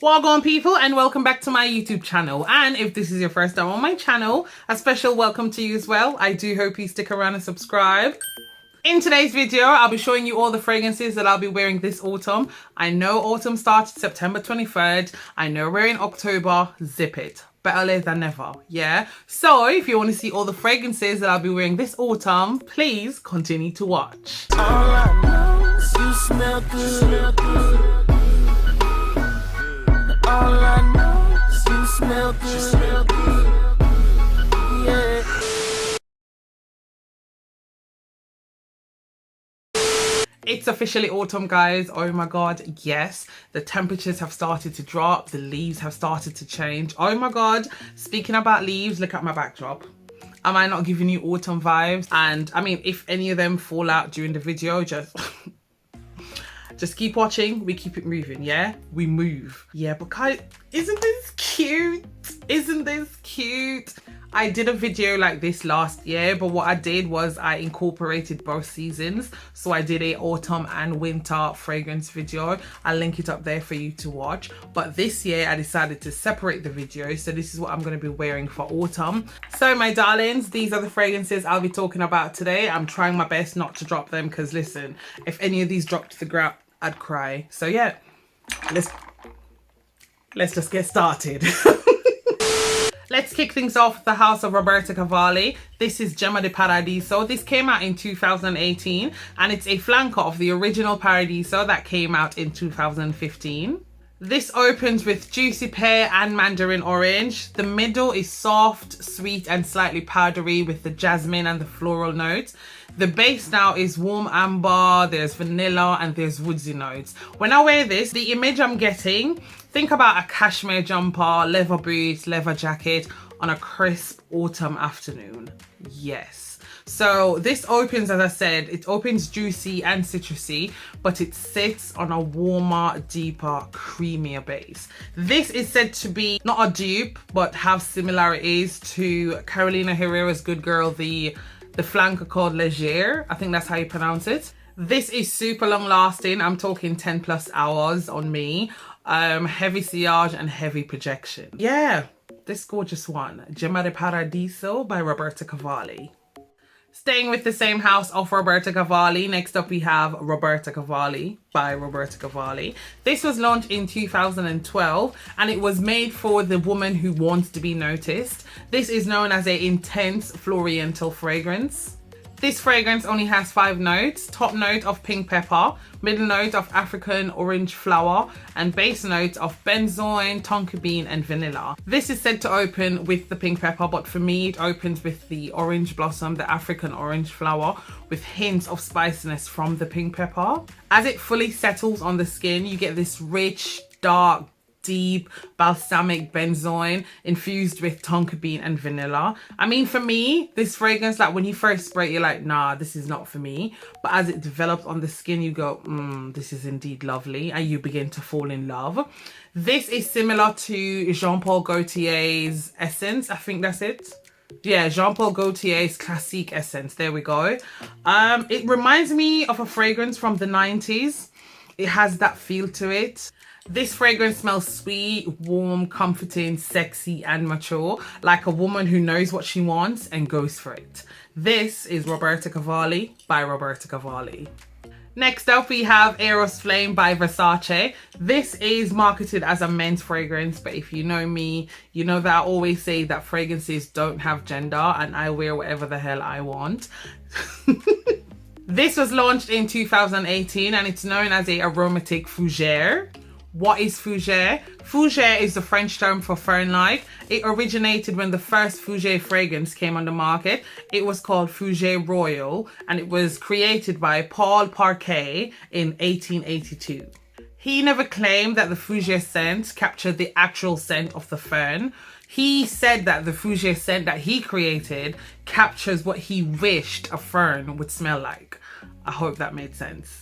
Welcome people and welcome back to my YouTube channel, and if this is your first time on my channel, a special welcome to you as well. I do hope you stick around and subscribe. In today's video, I'll be showing you all the fragrances that I'll be wearing this autumn. I know autumn started September 23rd. I know we're in October. Zip it. Better late than never, yeah? So if you want to see all the fragrances that I'll be wearing this autumn, please continue to watch. All I know is you smell good. All I know is you smell good. Yeah. It's officially autumn, guys. Oh my god, yes. The temperatures have started to drop. The leaves have started to change. Oh my god. Speaking about leaves, look at my backdrop. Am I not giving you autumn vibes? And I mean, if any of them fall out during the video, just keep watching. We keep it moving, yeah? We move. Yeah, but guys, isn't this cute? Isn't this cute? I did a video like this last year, but what I did was I incorporated both seasons. So I did a autumn and winter fragrance video. I'll link it up there for you to watch. But this year I decided to separate the videos. So this is what I'm going to be wearing for autumn. So my darlings, these are the fragrances I'll be talking about today. I'm trying my best not to drop them because listen, if any of these dropped to the ground, I'd cry. So yeah, let's just get started. Let's kick things off with the house of Roberto Cavalli. This is Gemma de Paradiso. This came out in 2018 and it's a flanker of the original Paradiso that came out in 2015. This opens with juicy pear and mandarin orange. The middle is soft, sweet and slightly powdery with the jasmine and the floral notes. The base now is warm amber, there's vanilla and there's woodsy notes. When I wear this, the image I'm getting, think about a cashmere jumper, leather boots, leather jacket on a crisp autumn afternoon. Yes. So this opens, as I said, it opens juicy and citrusy, but it sits on a warmer, deeper, creamier base. This is said to be not a dupe, but have similarities to Carolina Herrera's Good Girl, the flanker called Leger. I think that's how you pronounce it. This is super long lasting. I'm talking 10 plus hours on me. Heavy sillage and heavy projection. Yeah, this gorgeous one. Gemma de Paradiso by Roberto Cavalli. Staying with the same house of Roberto Cavalli, next up we have Roberto Cavalli by Roberto Cavalli. This was launched in 2012 and it was made for the woman who wants to be noticed. This is known as an intense floriental fragrance. This fragrance only has 5 notes: top note of pink pepper, middle note of African orange flower, and base note of benzoin, tonka bean, and vanilla. This is said to open with the pink pepper, but for me it opens with the orange blossom, the African orange flower, with hints of spiciness from the pink pepper. As it fully settles on the skin, you get this rich, dark, deep balsamic benzoin infused with tonka bean and vanilla. I mean, for me, this fragrance, like when you first spray it, you're like, nah, this is not for me. But as it develops on the skin, you go, this is indeed lovely, and you begin to fall in love. This is similar to Jean-Paul Gaultier's Essence. I think that's it. Yeah, Jean-Paul Gaultier's Classique Essence. There we go. It reminds me of a fragrance from the 90s. It has that feel to it. This fragrance smells sweet, warm, comforting, sexy and mature, like a woman who knows what she wants and goes for it. This is Roberto Cavalli by Roberto Cavalli. Next up we have Eros Flame by Versace. This is marketed as a men's fragrance, but if you know me, you know that I always say that fragrances don't have gender and I wear whatever the hell I want. This was launched in 2018 and it's known as a aromatic fougere. What is fougere? Fougere is the French term for fern-like. It originated when the first fougere fragrance came on the market. It was called Fougere Royal and it was created by Paul Parquet in 1882. He never claimed that the fougere scent captured the actual scent of the fern. He said that the fougere scent that he created captures what he wished a fern would smell like. I hope that made sense.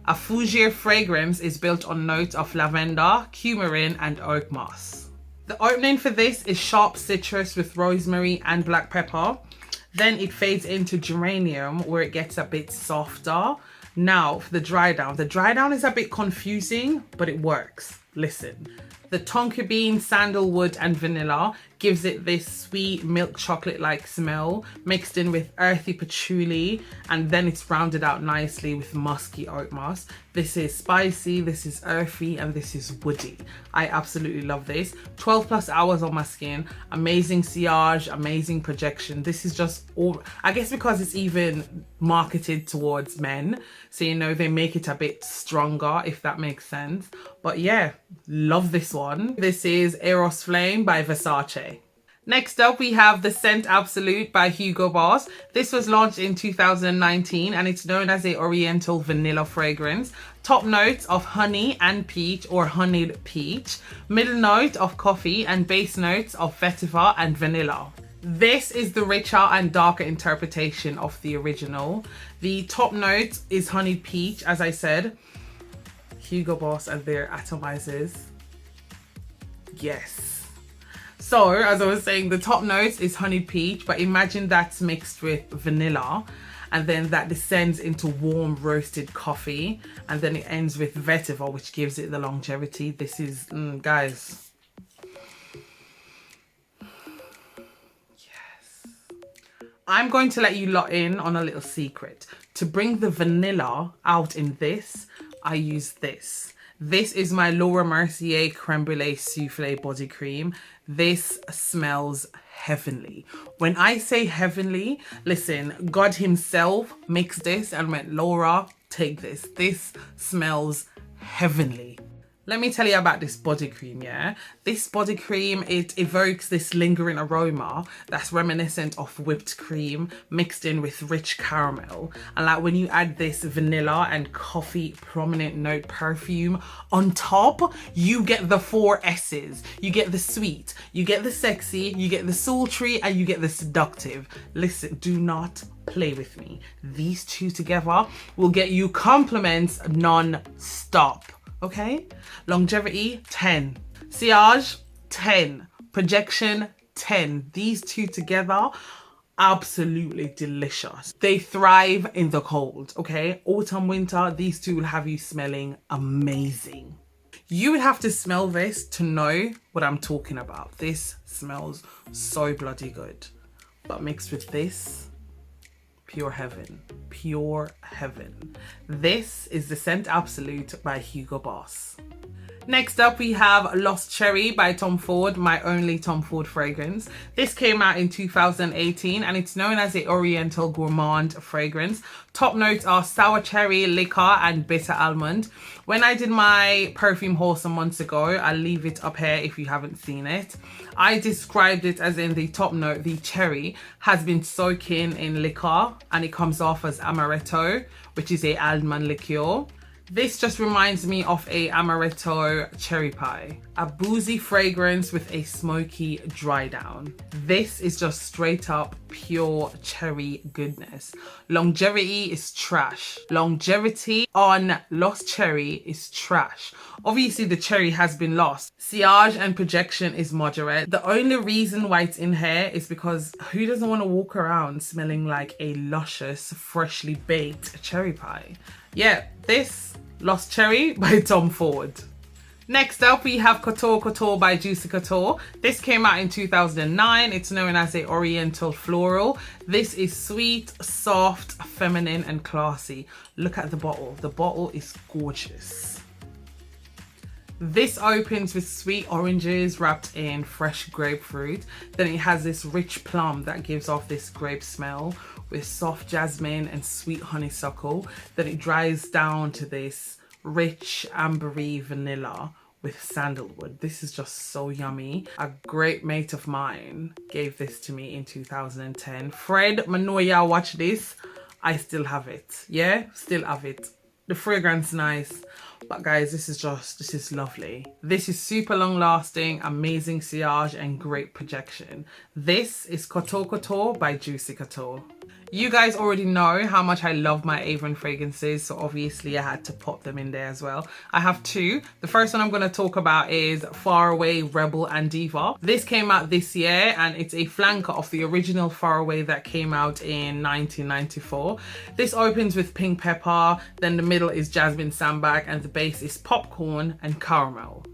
A fougere fragrance is built on notes of lavender, coumarin, and oak moss. The opening for this is sharp citrus with rosemary and black pepper. Then it fades into geranium where it gets a bit softer. Now for the dry down. The dry down is a bit confusing, but it works. Listen. The tonka bean, sandalwood and vanilla gives it this sweet milk chocolate-like smell mixed in with earthy patchouli, and then it's rounded out nicely with musky oat moss. This is spicy, this is earthy, and this is woody. I absolutely love this. 12 plus hours on my skin, amazing sillage, amazing projection. This is just all, I guess because it's even marketed towards men, so you know they make it a bit stronger, if that makes sense. But yeah, love this one. This is Eros Flame by Versace. Next up, we have the Scent Absolute by Hugo Boss. This was launched in 2019 and it's known as a Oriental vanilla fragrance. Top notes of honey and peach or honeyed peach. Middle note of coffee and base notes of vetiver and vanilla. This is the richer and darker interpretation of the original. The top note is honeyed peach, as I said. Hugo Boss and their atomizers. Yes. So, as I was saying, the top note is honeyed peach, but imagine that's mixed with vanilla, and then that descends into warm roasted coffee, and then it ends with vetiver, which gives it the longevity. This is, guys. Yes. I'm going to let you lot in on a little secret. To bring the vanilla out in this, I use this. This is my Laura Mercier Creme Brulee Soufflé Body Cream. This smells heavenly. When I say heavenly, listen, God himself mixed this and went, Laura, take this. This smells heavenly. Let me tell you about this body cream, yeah? This body cream, it evokes this lingering aroma that's reminiscent of whipped cream mixed in with rich caramel. And like when you add this vanilla and coffee prominent note perfume on top, you get the 4 S's. You get the sweet, you get the sexy, you get the sultry, and you get the seductive. Listen, do not play with me. These two together will get you compliments non-stop. Okay, longevity 10, sillage 10, projection 10. These two together, absolutely delicious. They thrive in the cold. Okay, autumn, winter, these two will have you smelling amazing. You would have to smell this to know what I'm talking about. This smells so bloody good, but mixed with this, pure heaven, pure heaven. This is the Scent Absolute by Hugo Boss. Next up, we have Lost Cherry by Tom Ford, my only Tom Ford fragrance. This came out in 2018 and it's known as the Oriental Gourmand fragrance. Top notes are sour cherry, liquor and bitter almond. When I did my perfume haul some months ago, I'll leave it up here if you haven't seen it. I described it as in the top note, the cherry has been soaking in liquor and it comes off as amaretto, which is a almond liqueur. This just reminds me of a amaretto cherry pie. A boozy fragrance with a smoky dry down. This is just straight up pure cherry goodness. Longevity is trash. Longevity on Lost Cherry is trash. Obviously the cherry has been lost. Sillage and projection is moderate. The only reason why it's in here is because who doesn't want to walk around smelling like a luscious, freshly baked cherry pie? Yeah, this Lost Cherry by Tom Ford. Next up, we have Couture by Juicy Couture. This came out in 2009. It's known as a Oriental Floral. This is sweet, soft, feminine, and classy. Look at the bottle. The bottle is gorgeous. This opens with sweet oranges wrapped in fresh grapefruit. Then it has this rich plum that gives off this grape smell with soft jasmine and sweet honeysuckle. Then it dries down to this rich ambery vanilla with sandalwood. This is just so yummy. A great mate of mine gave this to me in 2010. Fred Manoya, watch this. I still have it. Yeah, still have it. The fragrance nice, but guys, this is lovely. This is super long lasting, amazing sillage and great projection. This is Couture by Juicy Couture. You guys already know how much I love my Avon fragrances, so obviously I had to pop them in there as well. I have 2. The first one I'm going to talk about is Far Away, Rebel and Diva. This came out this year and it's a flanker of the original Far Away that came out in 1994. This opens with pink pepper, then the middle is jasmine sambac and the base is popcorn and caramel.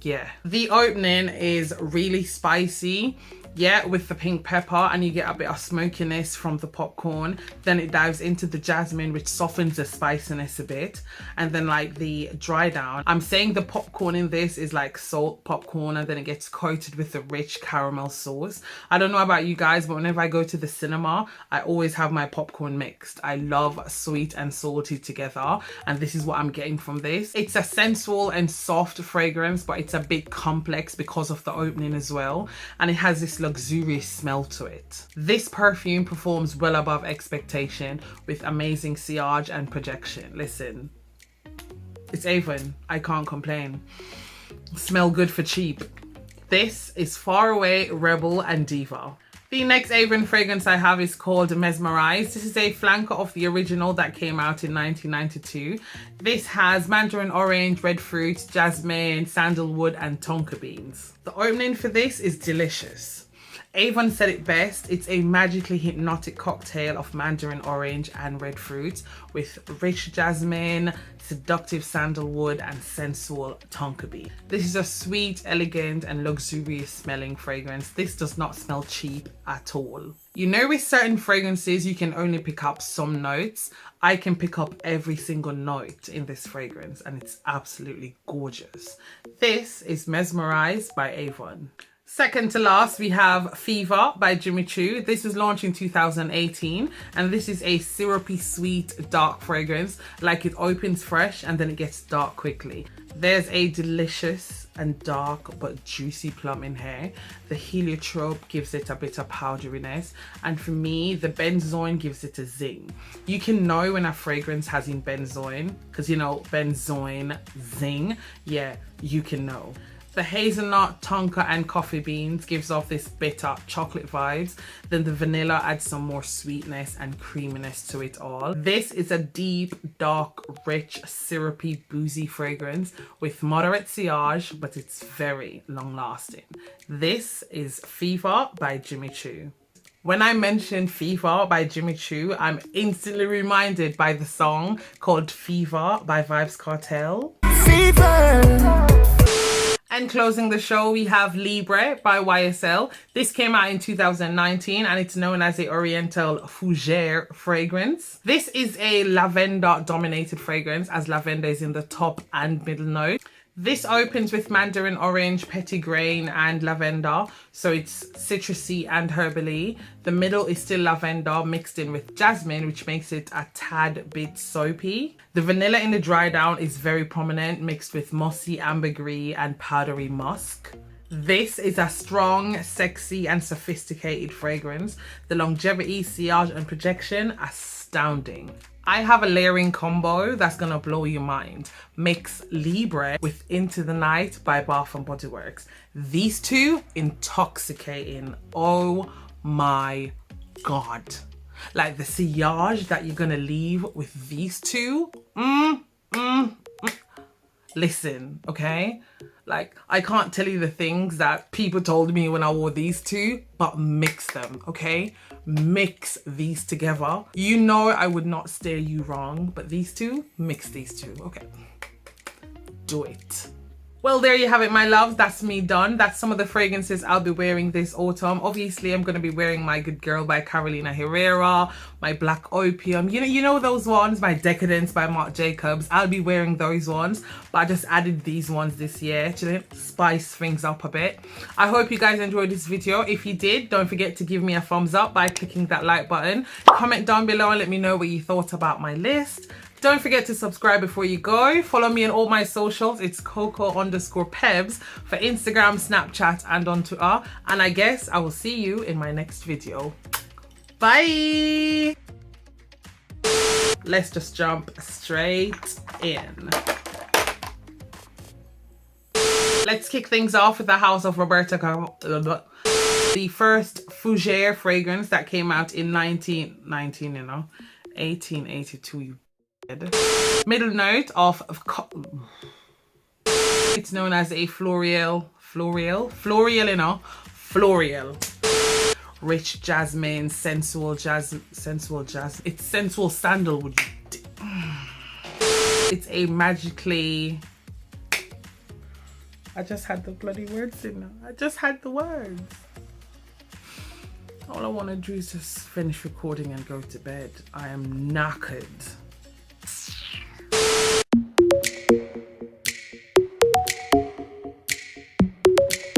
yeah. The opening is really spicy, yeah, with the pink pepper, and you get a bit of smokiness from the popcorn. Then it dives into the jasmine, which softens the spiciness a bit, and then like the dry down. I'm saying the popcorn in this is like salt popcorn, and then it gets coated with a rich caramel sauce. I don't know about you guys, but whenever I go to the cinema, I always have my popcorn mixed. I love sweet and salty together, and this is what I'm getting from this. It's a sensual and soft fragrance, but it's a bit complex because of the opening as well, and it has this luxurious smell to it. This perfume performs well above expectation with amazing sillage and projection. Listen, it's Avon, I can't complain. Smell good for cheap. This is Far Away, Rebel and Diva. The next Avon fragrance I have is called Mesmerize. This is a flanker of the original that came out in 1992. This has mandarin orange, red fruit, jasmine, sandalwood and tonka beans. The opening for this is delicious. Avon said it best, it's a magically hypnotic cocktail of mandarin orange and red fruit with rich jasmine, seductive sandalwood and sensual tonka bean. This is a sweet, elegant and luxurious smelling fragrance. This does not smell cheap at all. You know, with certain fragrances you can only pick up some notes. I can pick up every single note in this fragrance and it's absolutely gorgeous. This is Mesmerize by Avon. Second to last, we have Fever by Jimmy Choo. This was launched in 2018, and this is a syrupy, sweet, dark fragrance. Like, it opens fresh and then it gets dark quickly. There's a delicious and dark but juicy plum in here. The heliotrope gives it a bit of powderiness, and for me, the benzoin gives it a zing. You can know when a fragrance has in benzoin, because you know, benzoin, zing. Yeah, you can know. The hazelnut, tonka and coffee beans gives off this bitter chocolate vibes. Then the vanilla adds some more sweetness and creaminess to it all. This is a deep, dark, rich, syrupy, boozy fragrance with moderate sillage, but it's very long lasting. This is Fever by Jimmy Choo. When I mention Fever by Jimmy Choo, I'm instantly reminded by the song called Fever by Vybz Kartel. Fever. And closing the show, we have Libre by YSL. This came out in 2019 and it's known as the Oriental Fougere fragrance. This is a lavender dominated fragrance, as lavender is in the top and middle note. This opens with mandarin orange, petitgrain and lavender, so it's citrusy and herbally. The middle is still lavender mixed in with jasmine, which makes it a tad bit soapy. The vanilla in the dry down is very prominent, mixed with mossy ambergris and powdery musk. This is a strong, sexy and sophisticated fragrance. The longevity, sillage and projection, astounding. I have a layering combo that's gonna blow your mind. Mix Libre with Into the Night by Bath & Body Works. These two, intoxicating. Oh my God. Like the sillage that you're gonna leave with these two. Listen, okay? Like, I can't tell you the things that people told me when I wore these two, but mix them, okay? Mix these together. You know I would not steer you wrong, but these two, mix these two, okay? Do it. Well, there you have it, my loves. That's me done. That's some of the fragrances I'll be wearing this autumn. Obviously, I'm going to be wearing my Good Girl by Carolina Herrera, my Black Opium. You know those ones, my Decadence by Marc Jacobs. I'll be wearing those ones, but I just added these ones this year to spice things up a bit. I hope you guys enjoyed this video. If you did, don't forget to give me a thumbs up by clicking that like button. Comment down below and let me know what you thought about my list. Don't forget to subscribe before you go. Follow me on all my socials. It's Coco_Pebz for Instagram, Snapchat, and on Twitter. And I guess I will see you in my next video. Bye. Let's just jump straight in. Let's kick things off with the house of Roberto. The first Fougere fragrance that came out in 1882. You middle note of it's known as a floral, rich jasmine, sensual jasmine, it's sensual sandalwood. It's a magically I just had the bloody words in there. I just had the words. All I want to do is just finish recording and go to bed. I am knackered.